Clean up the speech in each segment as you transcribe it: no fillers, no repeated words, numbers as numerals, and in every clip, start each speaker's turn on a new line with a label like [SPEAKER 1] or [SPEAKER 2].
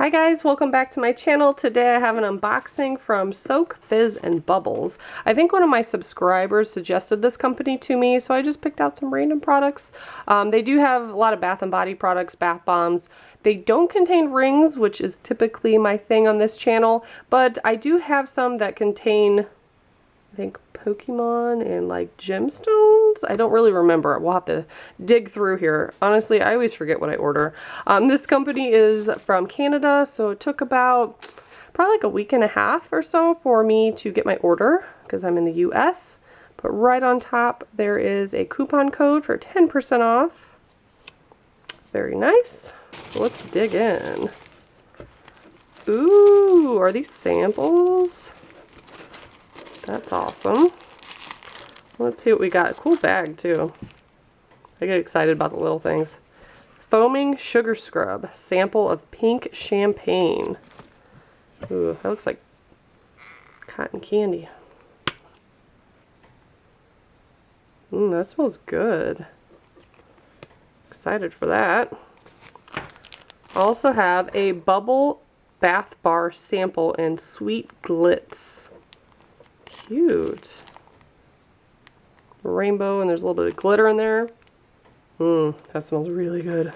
[SPEAKER 1] Hi guys, welcome back to my channel. Today I have an unboxing from Soak, Fizz, and Bubbles. I think one of my subscribers suggested this company to me, so I just picked out some random products. They do have a lot of bath and body products, bath bombs. They don't contain rings, which is typically my thing on this channel, but I do have some that contain, I think, Pokemon and like gemstones. I don't really remember. We'll have to dig through here. Honestly, I always forget what I order. This company is from Canada, so it took about probably like a week and a half or so for me to get my order because I'm in the US. But right on top there is a coupon code for 10% off. Very nice. So let's dig in. Ooh, are these samples? That's awesome. Let's see what we got. A cool bag too. I get excited about the little things. Foaming sugar scrub. Sample of pink champagne. Ooh, that looks like cotton candy. That smells good. Excited for that. I also have a bubble bath bar sample in Sweet Glitz. Cute. Rainbow, and there's a little bit of glitter in there. That smells really good.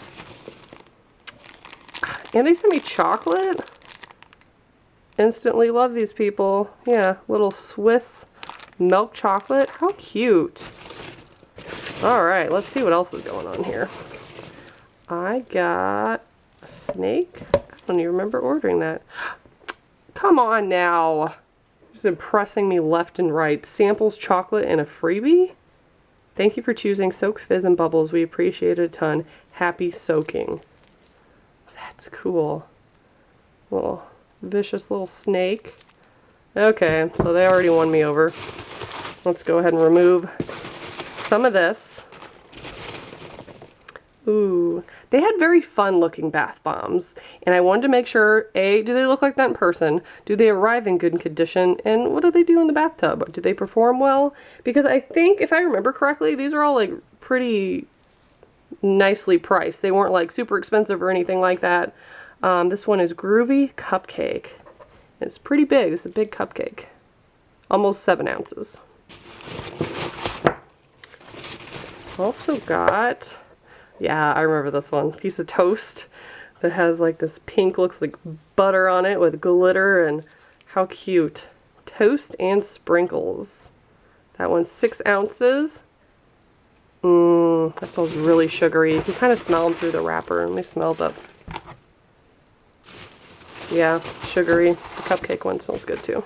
[SPEAKER 1] And they sent me chocolate. Instantly love these people. Yeah, little Swiss milk chocolate. How cute. Alright, let's see what else is going on here. I got a snake. I don't even remember ordering that. Come on now. Just impressing me left and right. Samples, chocolate, and a freebie. Thank you for choosing Soak, Fizz, and Bubbles. We appreciate it a ton. Happy soaking. That's cool. Little vicious little snake. Okay, so they already won me over. Let's go ahead and remove some of this. Ooh, they had very fun looking bath bombs, and I wanted to make sure, A, do they look like that in person? Do they arrive in good condition? And what do they do in the bathtub? Do they perform well? Because I think, if I remember correctly, these are all like pretty nicely priced. They weren't like super expensive or anything like that. This one is Groovy Cupcake. It's pretty big. It's a big cupcake. Almost 7 ounces. Also got... yeah, I remember this one. Piece of toast that has like this pink, looks like butter on it with glitter, and how cute. Toast and sprinkles. That one's 6 ounces. That smells really sugary. You can kind of smell them through the wrapper. Let me smell the... yeah, sugary. The cupcake one smells good too.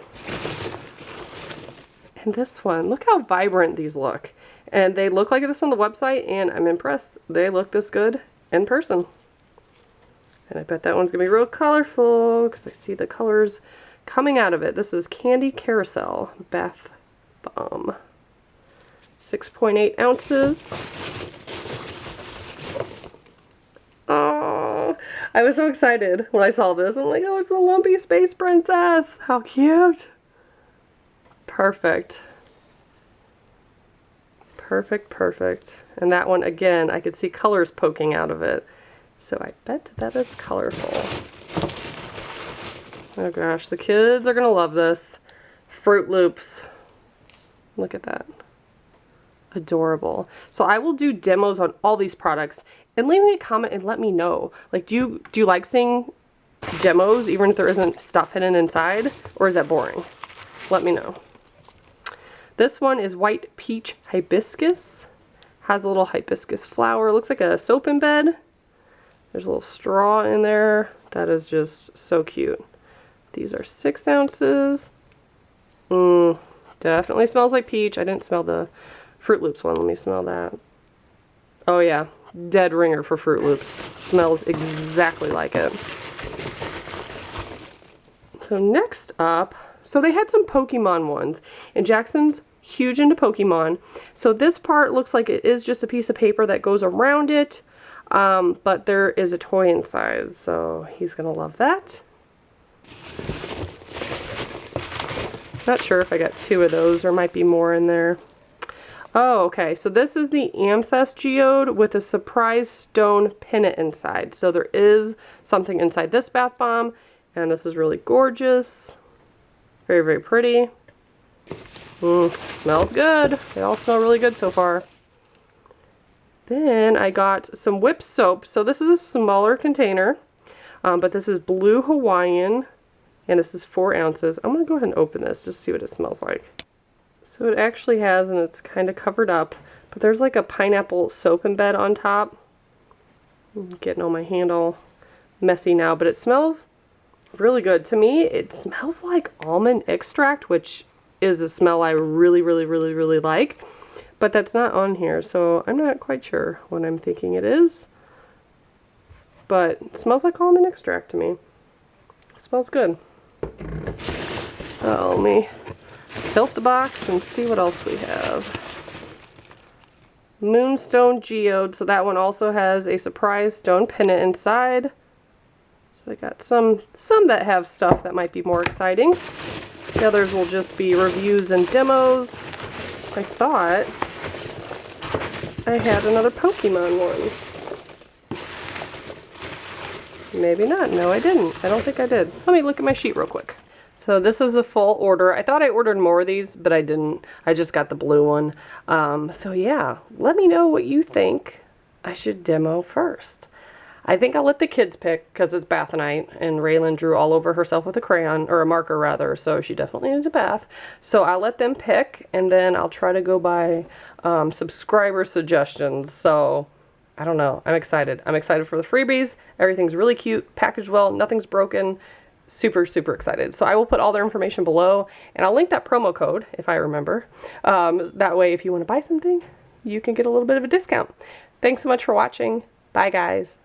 [SPEAKER 1] And this one, look how vibrant these look. And they look like this on the website, and I'm impressed. They look this good in person. And I bet that one's going to be real colorful, because I see the colors coming out of it. This is Candy Carousel Bath Bomb. 6.8 ounces. Oh, I was so excited when I saw this. I'm like, oh, it's the Lumpy Space Princess. How cute. Perfect. Perfect, perfect. And that one, again, I could see colors poking out of it. So I bet that is colorful. Oh gosh, the kids are going to love this. Fruit Loops. Look at that. Adorable. So I will do demos on all these products. And leave me a comment and let me know. Like, do you like seeing demos even if there isn't stuff hidden inside? Or is that boring? Let me know. This one is White Peach Hibiscus. Has a little hibiscus flower. Looks like a soap in bed. There's a little straw in there. That is just so cute. These are 6 ounces. Definitely smells like peach. I didn't smell the Fruit Loops one. Let me smell that. Oh yeah, dead ringer for Fruit Loops. Smells exactly like it. So next up, so they had some Pokemon ones. And Jackson's huge into Pokemon. So this part looks like it is just a piece of paper that goes around it. But there is a toy inside. So he's going to love that. Not sure if I got 2 of those. There might be more in there. Oh, okay. So this is the Amethyst Geode with a surprise stone pennant inside. So there is something inside this bath bomb, and this is really gorgeous. Very, very pretty. Smells good. They all smell really good so far. Then I got some whipped soap. So this is a smaller container, but this is blue Hawaiian, and this is 4 ounces. I'm going to go ahead and open this just to see what it smells like. So it actually has, and it's kind of covered up, but there's like a pineapple soap embed on top. I'm getting all my hand all messy now, but it smells really good. To me, it smells like almond extract, which is a smell I really, really, really, really like. But that's not on here, so I'm not quite sure what I'm thinking it is. But it smells like almond extract to me. It smells good. Oh, let me tilt the box and see what else we have. Moonstone Geode, so that one also has a surprise stone pennant inside. So I got some that have stuff that might be more exciting. The others will just be reviews and demos. I thought I had another Pokemon one. Maybe not. No, I didn't. I don't think I did. Let me look at my sheet real quick. So this is a full order. I thought I ordered more of these, but I didn't. I just got the blue one. So yeah, let me know what you think I should demo first. I think I'll let the kids pick because it's bath night, and Raylan drew all over herself with a crayon, or a marker rather, so she definitely needs a bath. So I'll let them pick, and then I'll try to go by subscriber suggestions. So I don't know. I'm excited. I'm excited for the freebies. Everything's really cute, packaged well, nothing's broken. Super, super excited. So I will put all their information below, and I'll link that promo code if I remember. That way, if you want to buy something, you can get a little bit of a discount. Thanks so much for watching. Bye, guys.